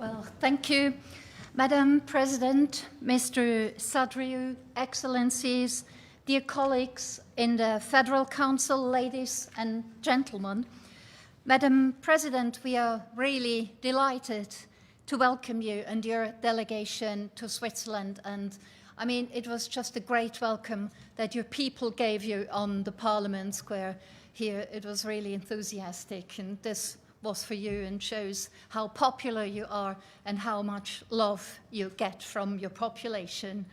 Well, thank you, Madam President, Mr. Sadriou, Excellencies, dear colleagues in the Federal Council, ladies and gentlemen. Madam President, we are really delighted to welcome you and your delegation to Switzerland. And I mean, it was just a great welcome that your people gave you on the Parliament Square here. It was really enthusiastic, and this was for you and shows how popular you are and how much love you get from your population.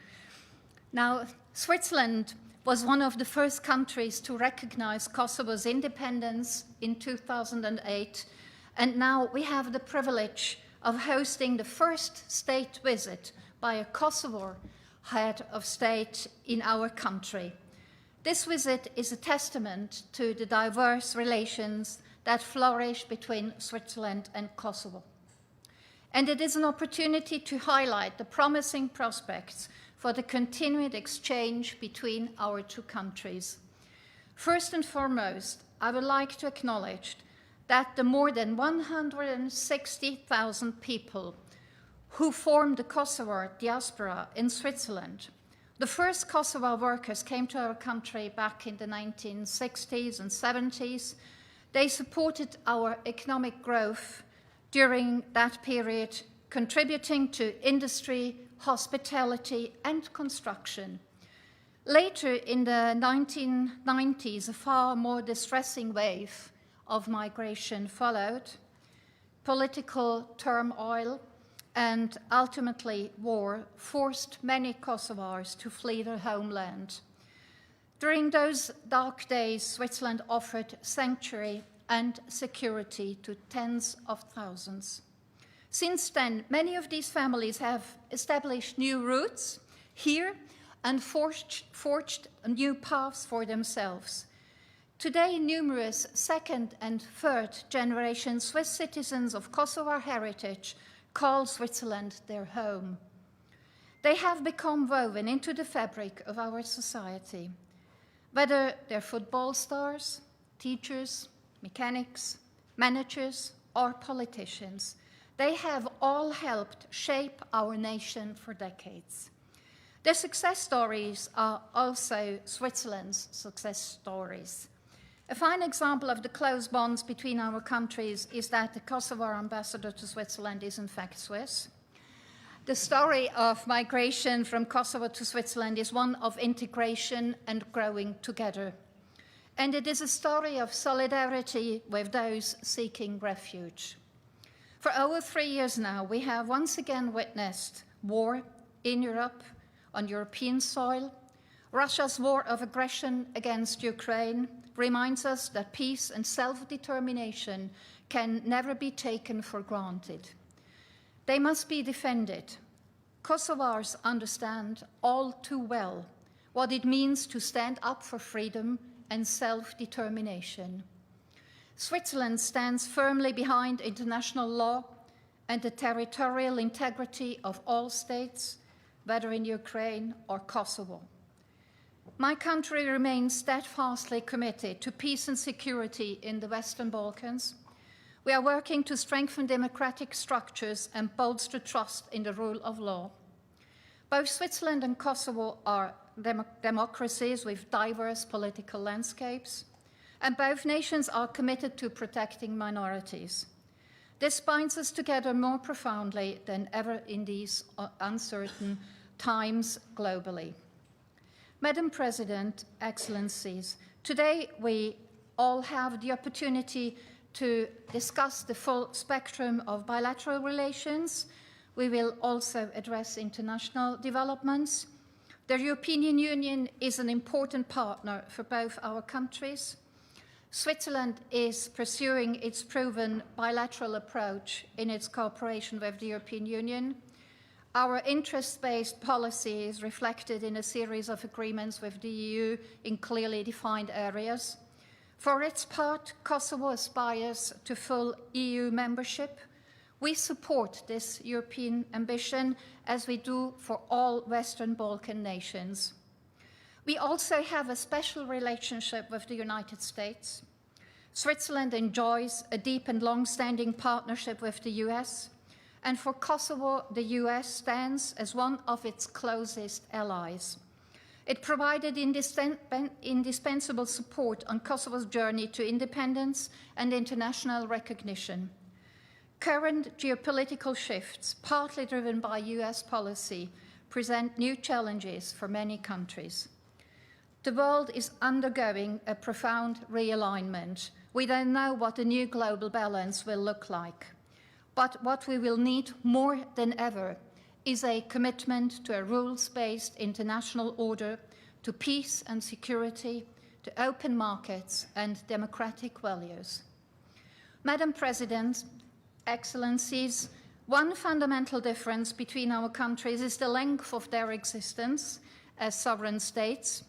Now, Switzerland was one of the first countries to recognize Kosovo's independence in 2008, and now we have the privilege of hosting the first state visit by a Kosovar head of state in our country. This visit is a testament to the diverse relations that flourish between Switzerland and Kosovo. And it is an opportunity to highlight the promising prospects for the continued exchange between our two countries. First and foremost, I would like to acknowledge that the more than 160,000 people who form the Kosovar diaspora in Switzerland. The first Kosovar workers came to our country back in the 1960s and 70s. They supported our economic growth during that period, contributing to industry, hospitality, and construction. Later in the 1990s, a far more distressing wave of migration followed. Political turmoil and ultimately war forced many Kosovars to flee their homeland. During those dark days, Switzerland offered sanctuary and security to tens of thousands. Since then, many of these families have established new roots here and forged new paths for themselves. Today, numerous second and third generation Swiss citizens of Kosovar heritage call Switzerland their home. They have become woven into the fabric of our society. Whether they're football stars, teachers, mechanics, managers, or politicians, they have all helped shape our nation for decades. Their success stories are also Switzerland's success stories. A fine example of the close bonds between our countries is that the Kosovar ambassador to Switzerland is in fact Swiss. The story of migration from Kosovo to Switzerland is one of integration and growing together. And it is a story of solidarity with those seeking refuge. For over 3 years now, we have once again witnessed war in Europe, on European soil. Russia's war of aggression against Ukraine reminds us that peace and self-determination can never be taken for granted. They must be defended. Kosovars understand all too well what it means to stand up for freedom and self-determination. Switzerland stands firmly behind international law and the territorial integrity of all states, whether in Ukraine or Kosovo. My country remains steadfastly committed to peace and security in the Western Balkans. We are working to strengthen democratic structures and bolster trust in the rule of law. Both Switzerland and Kosovo are democracies with diverse political landscapes, and both nations are committed to protecting minorities. This binds us together more profoundly than ever in these uncertain times globally. Madam President, Excellencies, today we all have the opportunity to discuss the full spectrum of bilateral relations. We will also address international developments. The European Union is an important partner for both our countries. Switzerland is pursuing its proven bilateral approach in its cooperation with the European Union. Our interest-based policy is reflected in a series of agreements with the EU in clearly defined areas. For its part, Kosovo aspires to full EU membership. We support this European ambition, as we do for all Western Balkan nations. We also have a special relationship with the United States. Switzerland enjoys a deep and long-standing partnership with the US. and for Kosovo, the US stands as one of its closest allies. It provided indispensable support on Kosovo's journey to independence and international recognition. Current geopolitical shifts, partly driven by US policy, present new challenges for many countries. The world is undergoing a profound realignment. We don't know what the new global balance will look like. But what we will need more than ever is a commitment to a rules-based international order, to peace and security, to open markets and democratic values. Madam President, Excellencies, one fundamental difference between our countries is the length of their existence as sovereign states.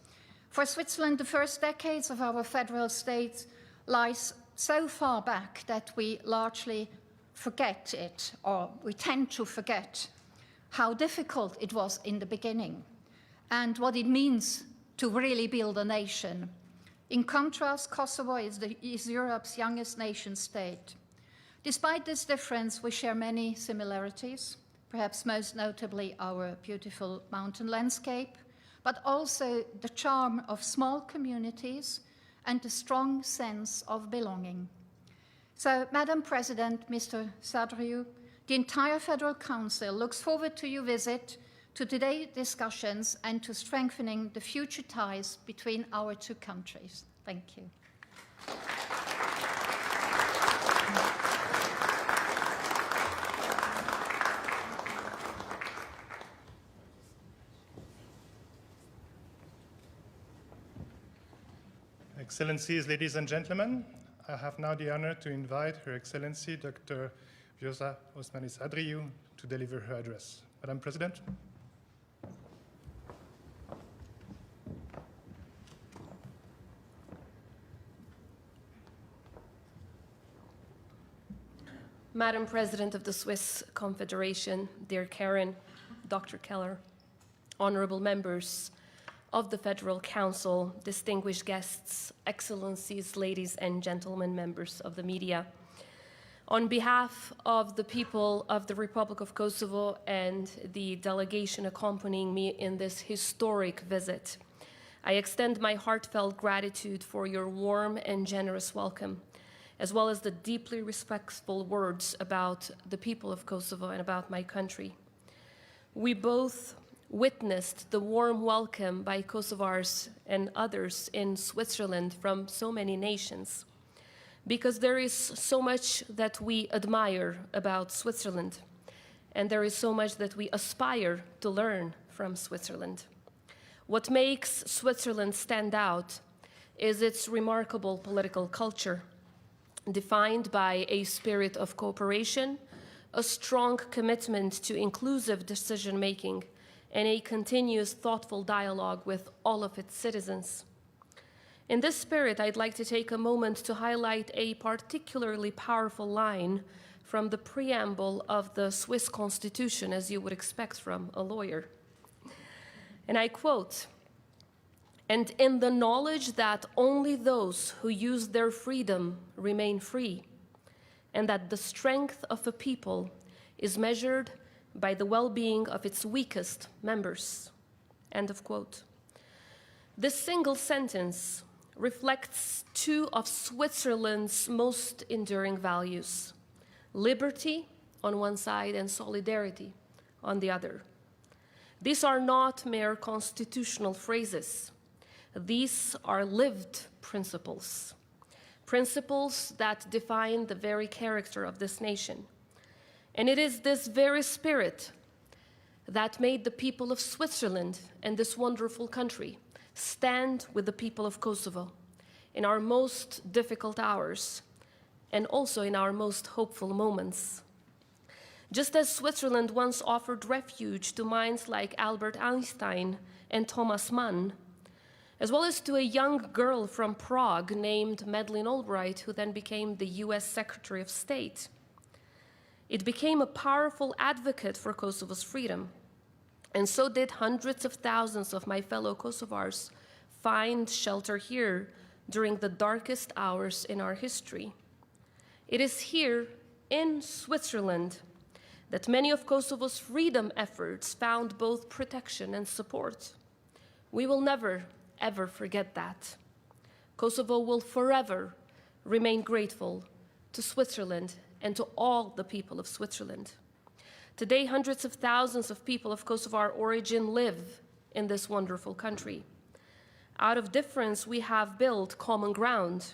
For Switzerland, the first decades of our federal state lies so far back that we largely forget it, or we tend to forget how difficult it was in the beginning and what it means to really build a nation. In contrast, Kosovo is Europe's youngest nation state. Despite this difference, we share many similarities, perhaps most notably our beautiful mountain landscape, but also the charm of small communities and the strong sense of belonging. So, Madam President, Mr. Sadriou, the entire Federal Council looks forward to your visit, to today's discussions, and to strengthening the future ties between our two countries. Thank you. Excellencies, ladies and gentlemen, I have now the honor to invite Her Excellency Dr. Vjosa Osmani to deliver her address. Madam President. Madam President of the Swiss Confederation, dear Karen, Dr. Keller, honorable members of the Federal Council, distinguished guests, excellencies, ladies and gentlemen, members of the media. On behalf of the people of the Republic of Kosovo and the delegation accompanying me in this historic visit, I extend my heartfelt gratitude for your warm and generous welcome, as well as the deeply respectful words about the people of Kosovo and about my country. We both witnessed the warm welcome by Kosovars and others in Switzerland from so many nations, because there is so much that we admire about Switzerland, and there is so much that we aspire to learn from Switzerland. What makes Switzerland stand out is its remarkable political culture, defined by a spirit of cooperation, a strong commitment to inclusive decision-making, and a continuous thoughtful dialogue with all of its citizens. In this spirit, I'd like to take a moment to highlight a particularly powerful line from the preamble of the Swiss Constitution, as you would expect from a lawyer. And I quote, "And in the knowledge that only those who use their freedom remain free, and that the strength of a people is measured by the well-being of its weakest members." End of quote. This single sentence reflects two of Switzerland's most enduring values: liberty on one side and solidarity on the other. These are not mere constitutional phrases. These are lived principles, principles that define the very character of this nation. And it is this very spirit that made the people of Switzerland and this wonderful country stand with the people of Kosovo in our most difficult hours and also in our most hopeful moments. Just as Switzerland once offered refuge to minds like Albert Einstein and Thomas Mann, as well as to a young girl from Prague named Madeleine Albright, who then became the US Secretary of State, it became a powerful advocate for Kosovo's freedom. And so did hundreds of thousands of my fellow Kosovars find shelter here during the darkest hours in our history. It is here in Switzerland that many of Kosovo's freedom efforts found both protection and support. We will never, ever forget that. Kosovo will forever remain grateful to Switzerland and to all the people of Switzerland. Today, hundreds of thousands of people of Kosovar origin live in this wonderful country. Out of difference, we have built common ground.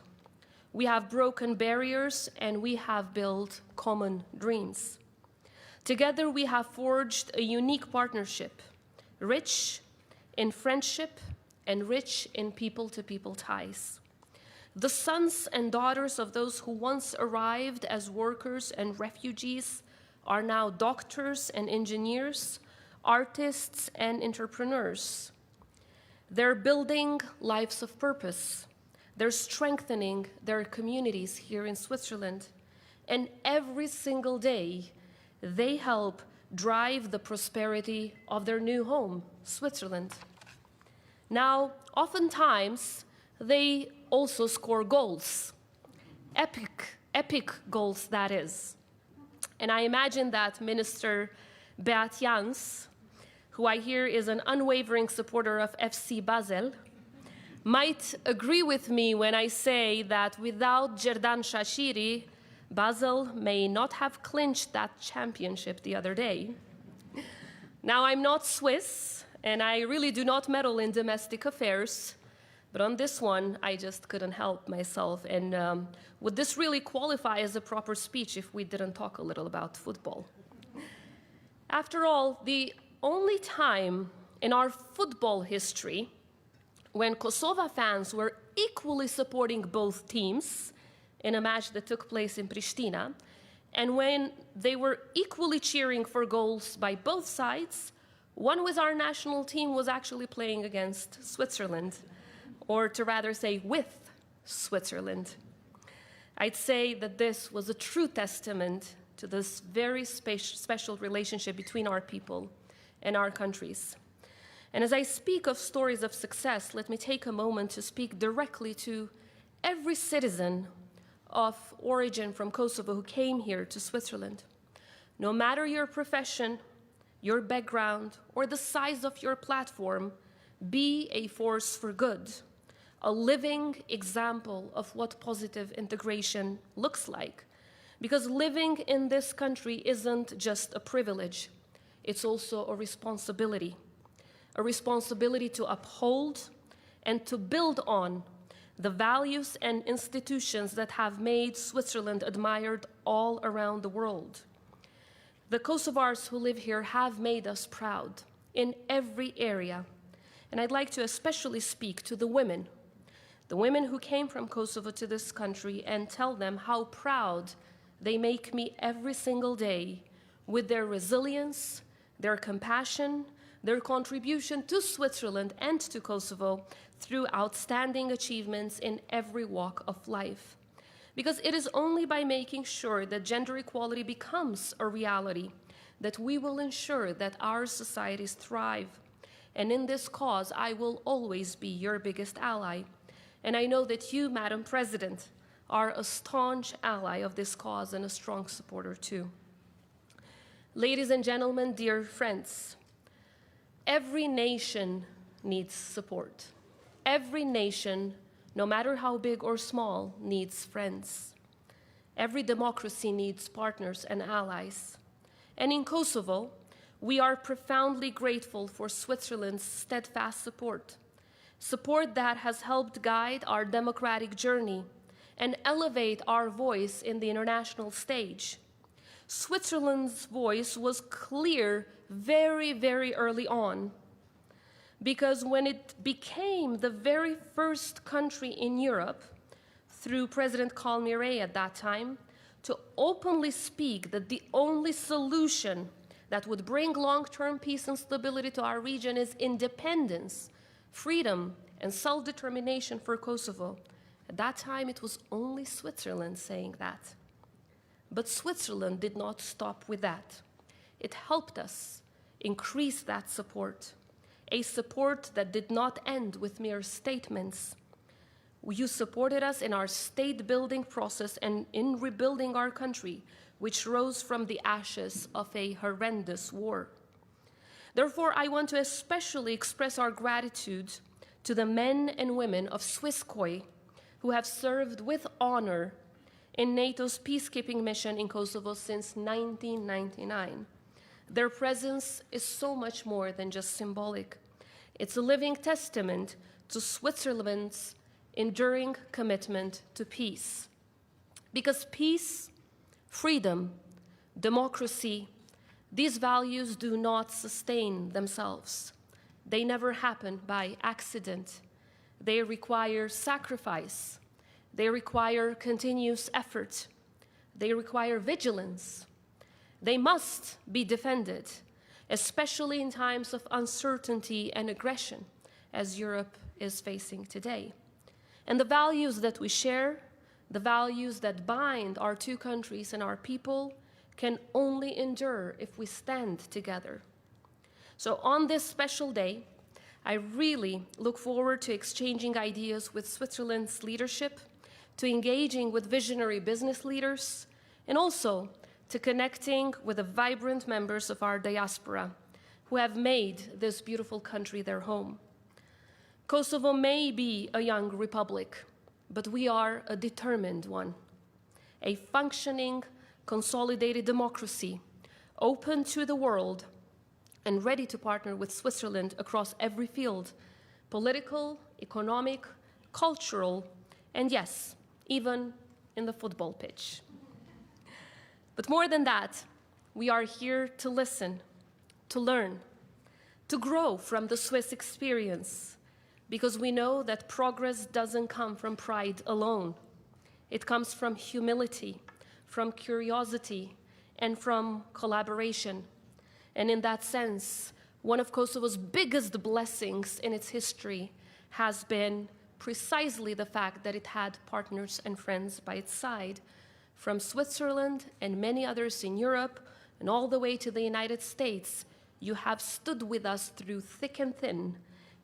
We have broken barriers, and we have built common dreams. Together, we have forged a unique partnership, rich in friendship and rich in people-to-people ties. The sons and daughters of those who once arrived as workers and refugees are now doctors and engineers, artists and entrepreneurs. They're building lives of purpose. They're strengthening their communities here in Switzerland. And every single day, they help drive the prosperity of their new home, Switzerland. Now, oftentimes, they also score goals. Epic goals, that is. And I imagine that Minister Beat Jans, who I hear is an unwavering supporter of FC Basel, might agree with me when I say that without Xherdan Shaqiri, Basel may not have clinched that championship the other day. Now, I'm not Swiss, and I really do not meddle in domestic affairs, but on this one, I just couldn't help myself. And would this really qualify as a proper speech if we didn't talk a little about football? After all, the only time in our football history when Kosovo fans were equally supporting both teams in a match that took place in Pristina, and when they were equally cheering for goals by both sides, one with our national team was actually playing against Switzerland, or to rather say with Switzerland. I'd say that this was a true testament to this very special relationship between our people and our countries. And as I speak of stories of success, let me take a moment to speak directly to every citizen of origin from Kosovo who came here to Switzerland. No matter your profession, your background, or the size of your platform, be a force for good, a living example of what positive integration looks like. Because living in this country isn't just a privilege, it's also a responsibility to uphold and to build on the values and institutions that have made Switzerland admired all around the world. The Kosovars who live here have made us proud in every area. And I'd like to especially speak to the women who came from Kosovo to this country, and tell them how proud they make me every single day with their resilience, their compassion, their contribution to Switzerland and to Kosovo through outstanding achievements in every walk of life. Because it is only by making sure that gender equality becomes a reality that we will ensure that our societies thrive. And in this cause, I will always be your biggest ally. And I know that you, Madam President, are a staunch ally of this cause and a strong supporter too. Ladies and gentlemen, dear friends, every nation needs support. Every nation, no matter how big or small, needs friends. Every democracy needs partners and allies. And in Kosovo, we are profoundly grateful for Switzerland's steadfast support that has helped guide our democratic journey and elevate our voice in the international stage. Switzerland's voice was clear very, very early on, because when it became the very first country in Europe, through President Kalmire at that time, to openly speak that the only solution that would bring long-term peace and stability to our region is independence, freedom, and self-determination for Kosovo. At that time, it was only Switzerland saying that. But Switzerland did not stop with that. It helped us increase that support, a support that did not end with mere statements. You supported us in our state-building process and in rebuilding our country which rose from the ashes of a horrendous war. Therefore, I want to especially express our gratitude to the men and women of Swisscoi who have served with honor in NATO's peacekeeping mission in Kosovo since 1999. Their presence is so much more than just symbolic. It's a living testament to Switzerland's enduring commitment to peace. Because peace, freedom, democracy, these values do not sustain themselves. They never happen by accident. They require sacrifice. They require continuous effort. They require vigilance. They must be defended, especially in times of uncertainty and aggression, as Europe is facing today. And the values that we share, the values that bind our two countries and our people, can only endure if we stand together. So on this special day, I really look forward to exchanging ideas with Switzerland's leadership, to engaging with visionary business leaders, and also to connecting with the vibrant members of our diaspora who have made this beautiful country their home. Kosovo may be a young republic, but we are a determined one, a functioning, consolidated democracy, open to the world and ready to partner with Switzerland across every field, political, economic, cultural, and yes, even in the football pitch. But more than that, we are here to listen, to learn, to grow from the Swiss experience, because we know that progress doesn't come from pride alone. It comes from humility, from curiosity, and from collaboration. And in that sense, one of Kosovo's biggest blessings in its history has been precisely the fact that it had partners and friends by its side, from Switzerland and many others in Europe, and all the way to the United States. You have stood with us through thick and thin,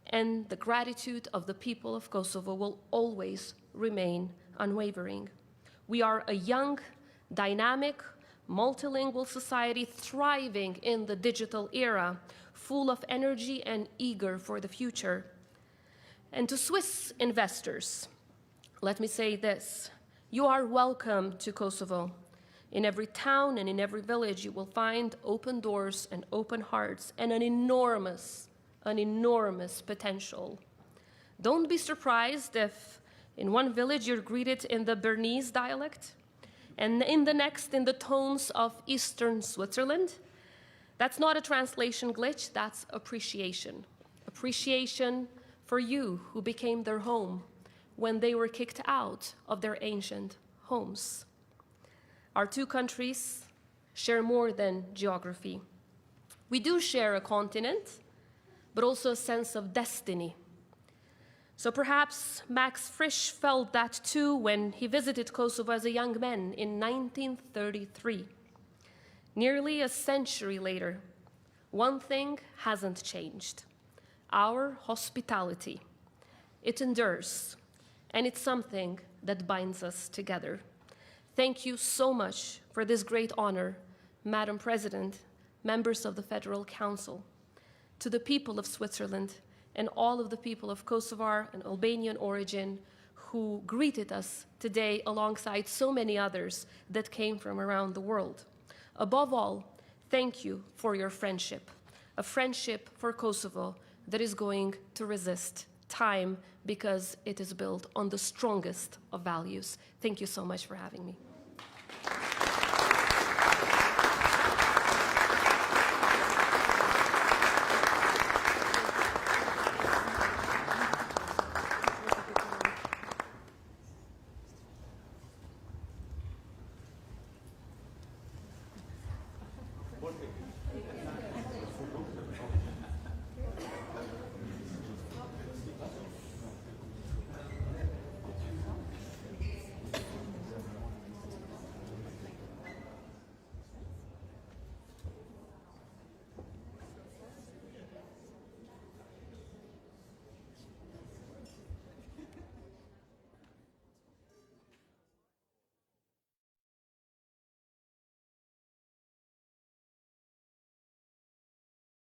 and the gratitude of the people of Kosovo will always remain unwavering. We are a young, dynamic, multilingual society thriving in the digital era, full of energy and eager for the future. And to Swiss investors, let me say this: you are welcome to Kosovo. In every town and in every village, you will find open doors and open hearts and an enormous potential. Don't be surprised if in one village you're greeted in the Bernese dialect, and in the next in the tones of Eastern Switzerland. That's not a translation glitch, that's appreciation. Appreciation for you who became their home when they were kicked out of their ancient homes. Our two countries share more than geography. We do share a continent, but also a sense of destiny. So perhaps Max Frisch felt that too when he visited Kosovo as a young man in 1933. Nearly a century later, one thing hasn't changed: our hospitality. It endures, and it's something that binds us together. Thank you so much for this great honor, Madam President, members of the Federal Council. To the people of Switzerland and all of the people of Kosovar and Albanian origin who greeted us today alongside so many others that came from around the world. Above all, thank you for your friendship, a friendship for Kosovo that is going to resist time because it is built on the strongest of values. Thank you so much for having me.